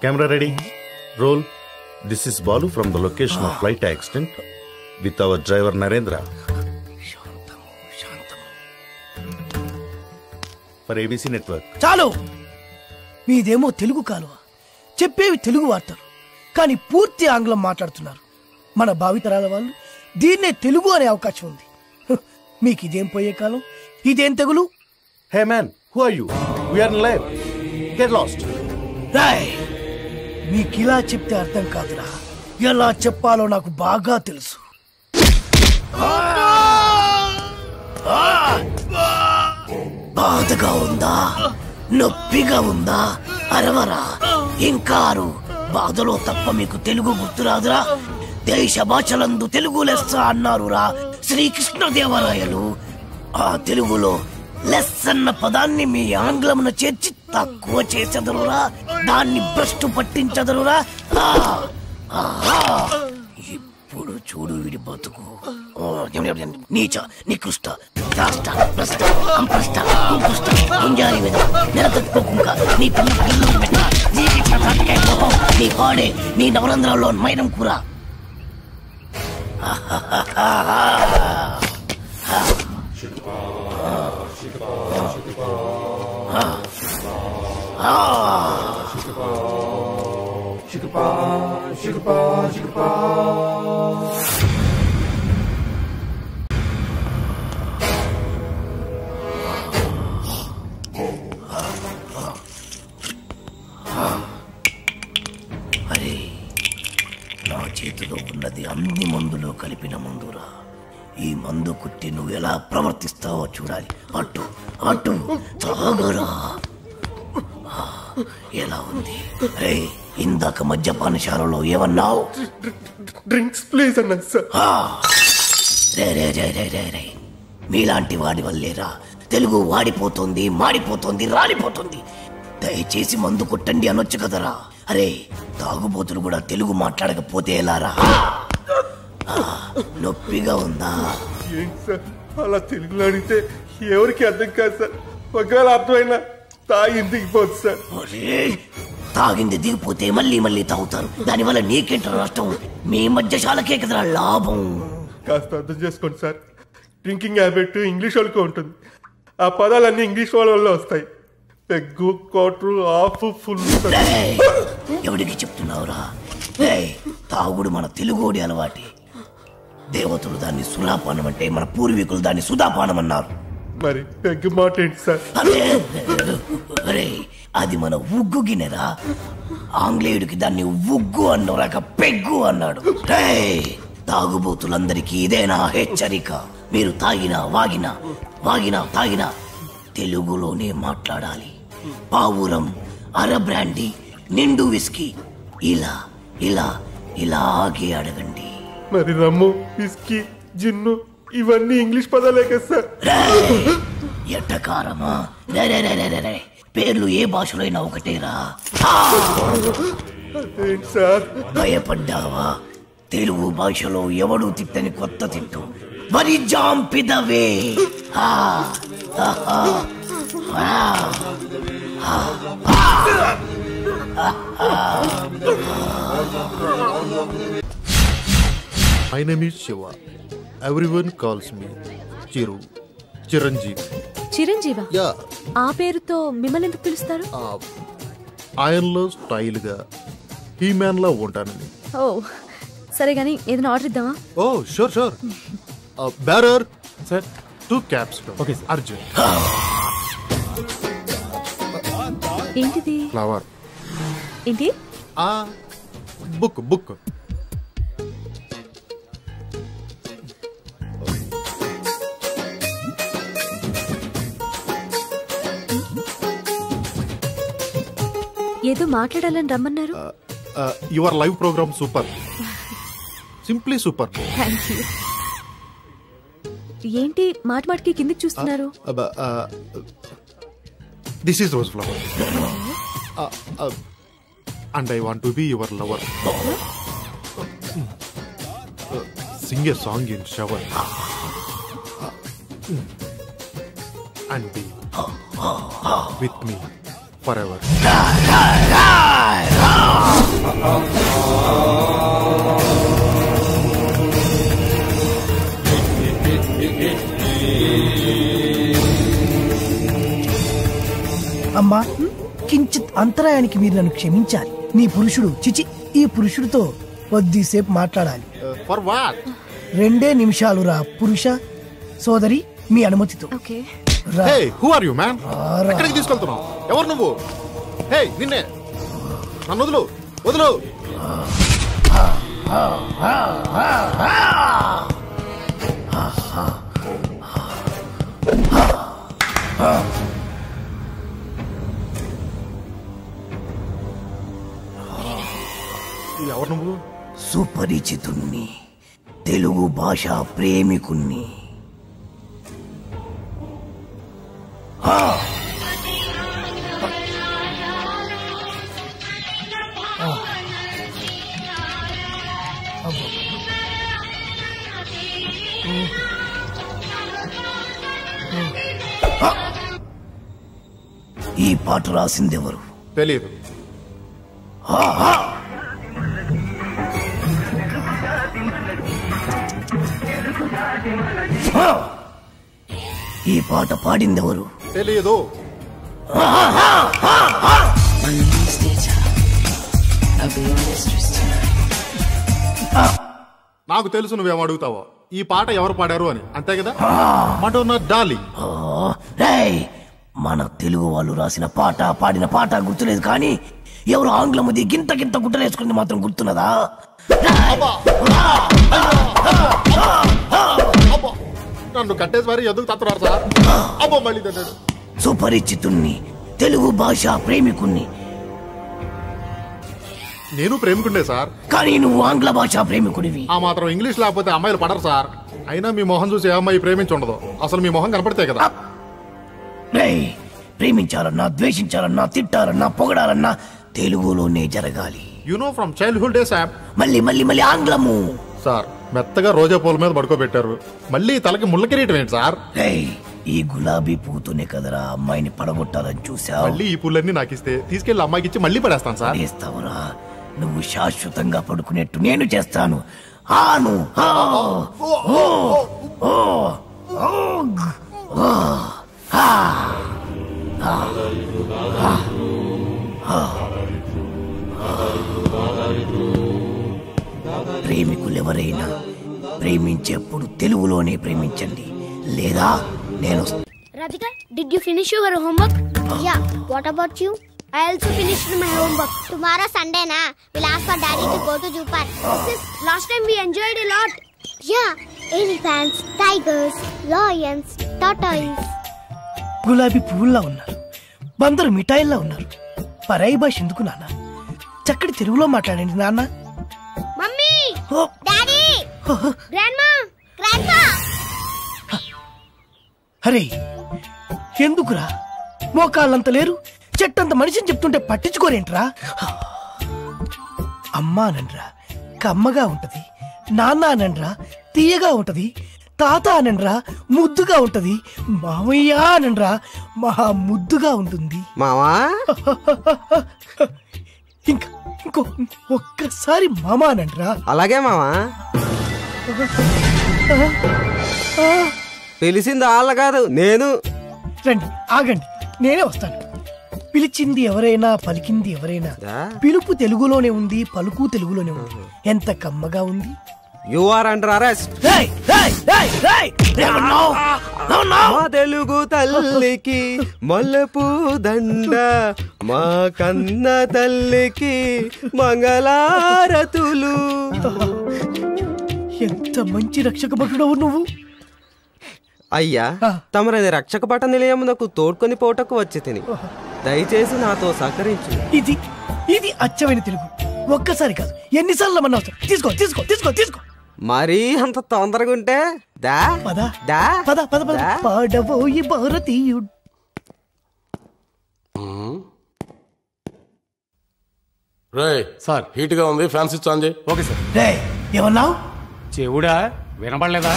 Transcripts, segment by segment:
Camera ready. Roll. This is Balu from the location of flight accident with our driver Narendra. For ABC Network. చాలు, మీదేమో తెలుగు కాలువ, చెప్పేవి తెలుగు వార్తలు, కానీ పూర్తి ఆంగ్లం మాట్లాడుతున్నారు. మన భావితరాల వాళ్ళు దీన్నే తెలుగు అనే అవకాశం ఉంది. మీకు ఇదేం పోయే కాలం, ఇదేం తెగులు? Hey man, who are you? We are in live. Get lost. Roy, మీకు ఇలా చెప్తే అర్థం కాదురా, ఎలా చెప్పాలో నాకు బాగా తెలుసు. బాధగా ఉందా, నొప్పిగా ఉందా? అరవరా, ఇంకారు. బాధలో తప్ప మీకు తెలుగు గుర్తురాదురా? దేశ భాషలందు తెలుగు లెస్స అన్నారురా శ్రీకృష్ణదేవరాయలు. ఆ తెలుగులో లెస్ అన్న పదాన్ని మీ ఆంగ్లమున చేర్చి తక్కువ చేసెదరురా, దాన్ని భ్రష్టు పట్టించదరురా. ఇప్పుడు చూడు వీడి బతుకు. నీచ, నికృష్ట, రాష్ట, భ్రష్ట, అంప్రష్ట, కుంకుష్ట, గుంజారి మీద నెలతట్టుకోకుంక నీ పిల్ల పిల్లలు పెట్ట, నీ పాడే, నీ నవరంధ్రాల్లో మైనం కూర. అరే, నా చేతిలో ఉన్నది అన్ని మందులో కలిపిన మందురా. ఈ మందు కుట్టి నువ్వు ఎలా ప్రవర్తిస్తావో చూడాలి. అటు అటు తాగరా. ఎలా ఉంది? రే, ఇందాక మద్యపానశాలలో ఏమన్నావు? డ్రింక్స్ ప్లీజ్ అన్నాను సార్. రే రే రే రే రే రే, మీలాంటి వాడి వల్లేరా తెలుగు వాడిపోతుంది, మాడిపోతుంది, రాలిపోతుంది. దయచేసి మందు కొట్టండి అనొచ్చు కదరా. అరే, తాగుబోతులు కూడా తెలుగు మాట్లాడకపోతే ఎలారా? నొప్పిగా ఉందా? ఏంటి సార్ అలా తెలుగులో అడిగితే ఎవరికి అర్థం కాదు సార్. ఒకవేళ అర్థమైనా తాగింది దిగిపోదు సార్. తాగింది దిగిపోతే మళ్ళీ మళ్ళీ తాగుతారు. దానివల్ల నీకేంట నష్టం? మీ మధ్యశాలకే కదరా లాభం. కాస్త అర్థం చేసుకోండి సార్. డ్రింకింగ్ హ్యాబిట్ ఇంగ్లీష్ వాళ్ళకి ఉంటుంది. ఆ పదాలన్నీ ఇంగ్లీష్ వాళ్ళ వల్ల వస్తాయి. Peg, quarter, half, full. ఎవడికి చెప్తున్నావురా? తాగుడు మన తెలుగోడి అలవాటి. దేవతలు దాన్ని సురాపానం అంటే, మన పూర్వీకులు దాన్ని సుధాపానం అన్నారు. మరి పెగ్గు మాట ఏంటి సార్? అరే, అది మన ఉగ్గు గిన్నెరా. ఆంగ్లేయుడికి దాన్ని ఉగ్గు అన్నరాక పెగ్గు అన్నాడు. తాగుబోతులందరికీ ఇదేనా హెచ్చరిక? మీరు తాగినా వాగినా, వాగినా తాగినా తెలుగులోనే మాట్లాడాలి. పావురం, అర బ్రాండీ, నిండు విస్కీ ఇలా ఇలా ఇలాగే అడగండి. మరి రమ్ము, విస్కీ, జిన్ను ఇవన్నీ ఇంగ్లీష్ పదాలే కదా సార్. ఎట్టకారమా? పేర్లు ఏ భాషలో అయినా ఒకటేరా. సార్ భయపడ్డావా? తెలుగు భాషలో ఎవడు తిట్టని కొత్త తిట్టు వరి జాంపిదవే. My name is Shiva. Everyone calls me Chiru. Chiranjeevi. చిరంజీవా? యా. ఆ పేరుతో మిమ్మల్ని ఎందుకు పిలుస్తారు? ఆయనలో స్టైల్ గా హీమ్యాన్ లా ఉంటానని. ఓ సరే గానీ ఏదైనా ఆర్డర్ ఇద్దామా? ఓ sure sure. Bearer sir, 2 cups. Okay sir. Arjun. ఏంటిది? ఫ్లవర్. ఏంటి? Book book. ఏదో మాట్లాడాలని రమ్మన్నారు. Your live programme super, simply super. Thank you. ఏంటి మాట మాటకి కిందకి చూస్తున్నారు? This is rose flower and I want to be your lover. Sing a song in shower and be with me forever. అమ్మా, కించిత్ అంతరాయానికి మీరు నన్ను క్షమించాలి. నీ పురుషుడు చిచి ఈ పురుషుడితో కొద్దిసేపు మాట్లాడాలి. For what? 2 నిమిషాలు రా పురుష. సోదరి మీ అనుమతితో. Okay. Hey, who are you man? ఎక్కడికి తీసుకెళ్తున్నావు? ఎవరు నువ్వు? హే, నిన్నే. నన్ను వదులు, వదులు. ఎవరు నువ్వు? సుపరిచితుణ్ణి, తెలుగు భాష ప్రేమికుణ్ణి. ఈ పాట రాసిందెవరు? తెలియదు. ఈ పాట పాడిందెవరు? తెలియదు. నాకు తెలుసు నువ్వేం అడుగుతావో. ఈ పాట ఎవరు పాడారు అని, అంతే కదా? Madonna darling. మన తెలుగు వాళ్ళు రాసిన పాట పాడిన పాట గుర్తులేదు, కానీ ఎవరు ఆంగ్లముది గింత గింత గుట్టలేసుకుంది మాత్రం గుర్తున్నదా? నన్ను కట్టేసి మరి ఎందుకు తత్తున్నారు సార్? అబ్బో మళ్ళీ తిన్నాడు. సుపరిచితుణ్ణి, తెలుగు భాష ప్రేమికుణ్ణి. నేను ప్రేమికుండే సార్, కానీ నువ్వు ఆంగ్ల భాష ప్రేమికుడివి. ఆ మాత్రం ఇంగ్లీష్ లేకపోతే అమ్మాయిలు పడరు సార్. అయినా మీ మొహం చూసి ఏ అమ్మాయి ప్రేమించి ఉండదు. అసలు మీ మొహం కనపడితే కదా. ప్రేమించాలన్నా, ద్వేషించాలన్నా, తిట్టాలన్నా, పొగడాలన్నా తెలుగులోనే జరగాలి. You know from childhood days. మళ్ళీ మళ్ళీ మళ్ళీ ఆంగ్లము. సార్, మెత్తగా రోజా పూల మీద పడుకోబెట్టారు, మళ్ళీ తలకి ముళ్ళ కిరీటం ఏంటి సార్? ఈ గులాబీ పూతోనే కదరా అమ్మాయిని పడగొట్టాలని చూసావు. మళ్ళీ ఈ పూలన్నీ నాకు ఇస్తే తీసుకెళ్లి అమ్మాయికి ఇచ్చి మళ్ళీ పడేస్తాను సార్. చేస్తావురా? నువ్వు శాశ్వతంగా పడుకునేట్టు నేను చేస్తాను. ఆను ప్రేమికులెవరైనా ప్రేమించేప్పుడు తెలుగులోనే ప్రేమించండి, లేదా నేను. Radhika, did you finish your homework? Yeah. What about you? I also finished my homework. Tomorrow Sunday na, we'll ask for Daddy to go to zoo park. Last time we enjoyed a lot. Yeah, elephants, tigers, lions, tortoise. గులాబీ పువ్వుల్లా ఉన్నారు, బందరు మిఠాయిల్లా ఉన్నారు. పరాయి భాష ఎందుకు నాన్న? చక్కటి తెలుగులో మాట్లాడండి నాన్న. Mummy, Daddy, Grandma, Grandpa. అరే ఎందుకురా? మోకాళ్ళంత లేరు, చెట్టంత మనిషిని చెప్తుంటే పట్టించుకోరేంట్రా? అమ్మా అనండ్రా కమ్మగా ఉంటది, నాన్న అనండ్రా తీయగా ఉంటది, తాత అనండ్రా ముద్దుగా ఉంటది, మామయ్య అనండ్రా మహా ముద్దుగా ఉంటుంది. మావా ఇంకో ఒక్కసారి మామ అనండ్రా. అలాగే మావా. పిలిచింది వాళ్ళ కాదు, నేను. రండి, ఆగండి, నేనే వస్తాను. పిలిచింది ఎవరైనా, పలికింది ఎవరైనా, పిలుపు తెలుగులోనే ఉంది, పలుకు తెలుగులోనే ఉంది. ఎంత కమ్మగా ఉంది. You are under arrest. మా తెలుగు తల్లికి మల్లెపూ దండ, మా కన్న తల్లికి మంగళారతులు. ఎంత మంచి రక్షక భటుడవు నువ్వు. అయ్యా, తమరది రక్షక భట నిలయమునకు తోడ్కొని పోటకు వచ్చి తిని, దయచేసి నాతో సహకరించు. ఇది అచ్చమైన తెలుగు. ఒక్కసారి కాదు, ఎన్నిసార్లు మన అవసరం. తీసుకో తీసుకో తీసుకో తీసుకో. మరీ అంత తొందరగా ఉంటే దా పద దా పద పద పద. పాడబోయి భారతీయుడు. సార్ హీట్ గా ఉంది, ఫ్యాన్ స్విచ్ ఆన్ చేయి. Okay sir. ఏమన్నావు? చెవుడా వినపడలేదా?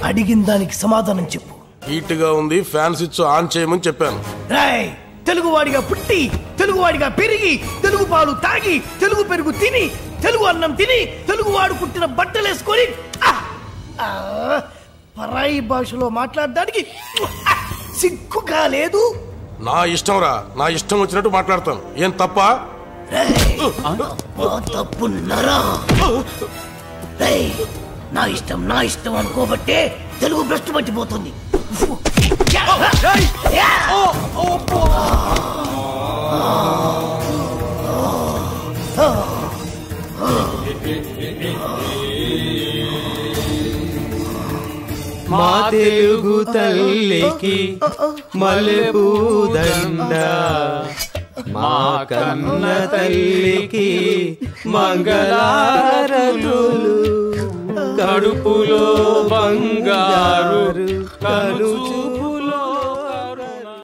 అడిగిన దానికి సమాధానం చెప్పు. హీట్ గా ఉంది, ఫ్యాన్ స్విచ్ ఆన్ చేయమని చెప్పాను. తెలుగువాడిగా పుట్టి, తెలుగువాడిగా పెరిగి, తెలుగు పాలు తాగి, తెలుగు పెరుగు తిని, తెలుగు అన్నం తిని, తెలుగువాడు పుట్టిన బట్టలేసుకొని పరాయి భాషలో మాట్లాడడానికి సిగ్గుగా లేదు. నా ఇష్టం రా, నా ఇష్టం వచ్చినట్టు మాట్లాడతాను. ఏం తప్ప? తప్పున్నారా? నా ఇష్టం అనుకోబట్టే తెలుగు భ్రష్టు పట్టిపోతుంది. మా తెలుగు తల్లికి మల్లెపూదండ, మా కన్న తల్లికి మంగళారతులు, కడుపులో బంగారు కలుచు